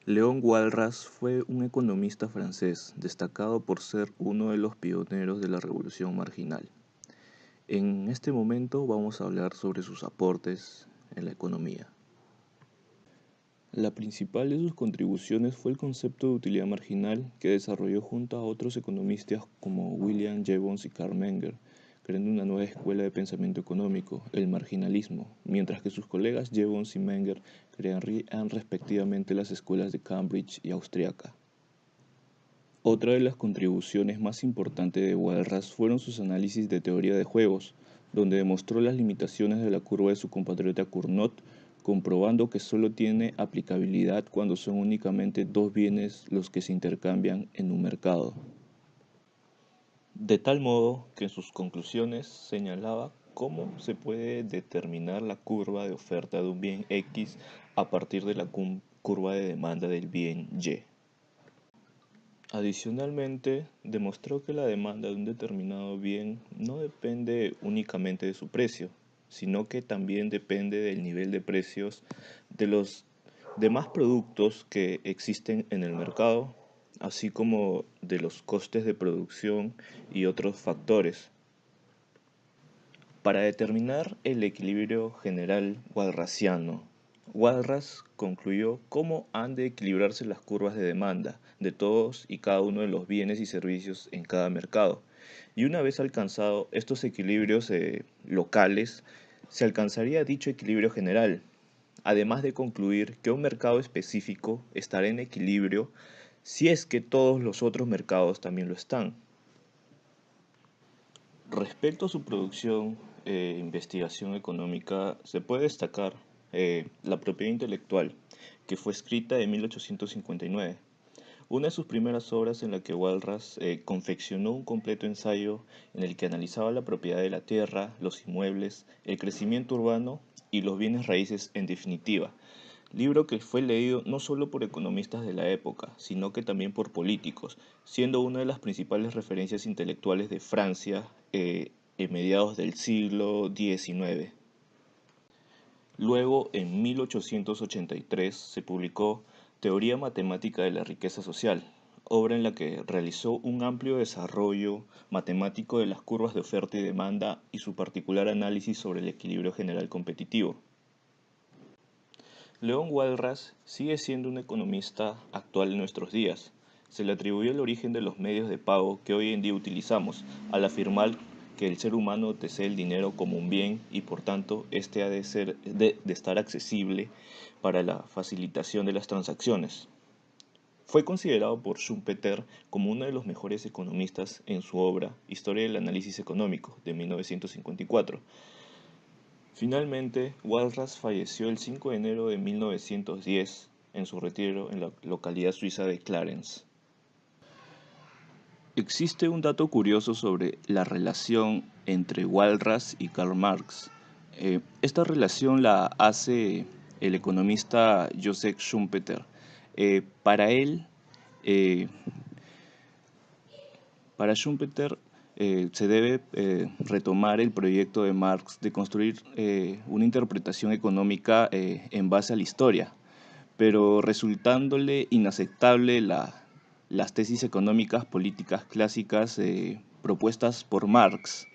Léon Walras fue un economista francés destacado por ser uno de los pioneros de la Revolución Marginal. En este momento vamos a hablar sobre sus aportes en la economía. La principal de sus contribuciones fue el concepto de utilidad marginal que desarrolló junto a otros economistas como William Jevons y Karl Menger, creando una nueva escuela de pensamiento económico, el marginalismo, mientras que sus colegas Jevons y Menger crearían respectivamente las escuelas de Cambridge y Austriaca. Otra de las contribuciones más importantes de Walras fueron sus análisis de teoría de juegos, donde demostró las limitaciones de la curva de su compatriota Cournot, comprobando que solo tiene aplicabilidad cuando son únicamente dos bienes los que se intercambian en un mercado. De tal modo que en sus conclusiones señalaba cómo se puede determinar la curva de oferta de un bien X a partir de la curva de demanda del bien Y. Adicionalmente, demostró que la demanda de un determinado bien no depende únicamente de su precio, sino que también depende del nivel de precios de los demás productos que existen en el mercado, así como de los costes de producción y otros factores. Para determinar el equilibrio general walrasiano, Walras concluyó cómo han de equilibrarse las curvas de demanda de todos y cada uno de los bienes y servicios en cada mercado. Y una vez alcanzado estos equilibrios locales, se alcanzaría dicho equilibrio general, además de concluir que un mercado específico estará en equilibrio si es que todos los otros mercados también lo están. Respecto a su producción e investigación económica, se puede destacar La propiedad intelectual, que fue escrita en 1859. Una de sus primeras obras en la que Walras confeccionó un completo ensayo en el que analizaba la propiedad de la tierra, los inmuebles, el crecimiento urbano y los bienes raíces en definitiva. Libro que fue leído no solo por economistas de la época, sino que también por políticos, siendo una de las principales referencias intelectuales de Francia en mediados del siglo XIX. Luego, en 1883, se publicó Teoría matemática de la riqueza social, obra en la que realizó un amplio desarrollo matemático de las curvas de oferta y demanda y su particular análisis sobre el equilibrio general competitivo. Léon Walras sigue siendo un economista actual en nuestros días. Se le atribuyó el origen de los medios de pago que hoy en día utilizamos, al afirmar que el ser humano desea el dinero como un bien y por tanto este ha de estar accesible para la facilitación de las transacciones. Fue considerado por Schumpeter como uno de los mejores economistas en su obra Historia del Análisis Económico de 1954. Finalmente, Walras falleció el 5 de enero de 1910 en su retiro en la localidad suiza de Clarence. Existe un dato curioso sobre la relación entre Walras y Karl Marx. Esta relación la hace el economista Joseph Schumpeter. Para él, eh, Para Schumpeter se debe retomar el proyecto de Marx de construir una interpretación económica en base a la historia, pero resultándole inaceptable las tesis económicas políticas clásicas propuestas por Marx,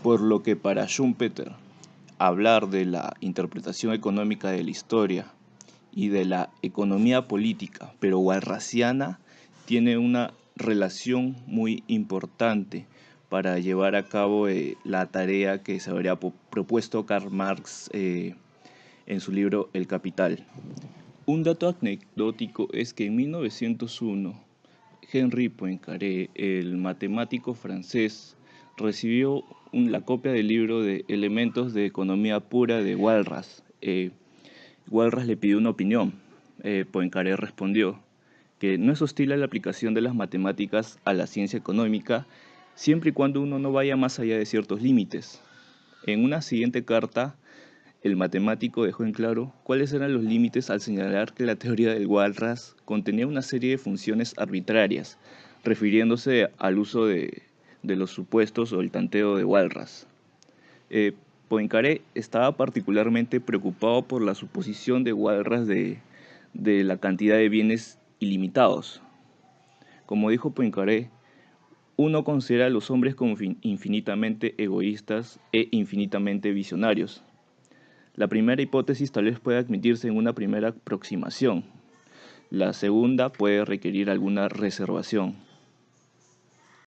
por lo que para Schumpeter hablar de la interpretación económica de la historia y de la economía política, pero walrasiana, tiene una relación muy importante para llevar a cabo la tarea que se habría propuesto Karl Marx en su libro El Capital. Un dato anecdótico es que en 1901 Henri Poincaré, el matemático francés, recibió la copia del libro de Elementos de Economía Pura de Walras. Walras le pidió una opinión. Poincaré respondió que no es hostil a la aplicación de las matemáticas a la ciencia económica siempre y cuando uno no vaya más allá de ciertos límites. En una siguiente carta, el matemático dejó en claro cuáles eran los límites al señalar que la teoría del Walras contenía una serie de funciones arbitrarias, refiriéndose al uso de los supuestos o el tanteo de Walras. Poincaré estaba particularmente preocupado por la suposición de Walras de de la cantidad de bienes ilimitados. Como dijo Poincaré, uno considera a los hombres como infinitamente egoístas e infinitamente visionarios. La primera hipótesis tal vez pueda admitirse en una primera aproximación. La segunda puede requerir alguna reservación.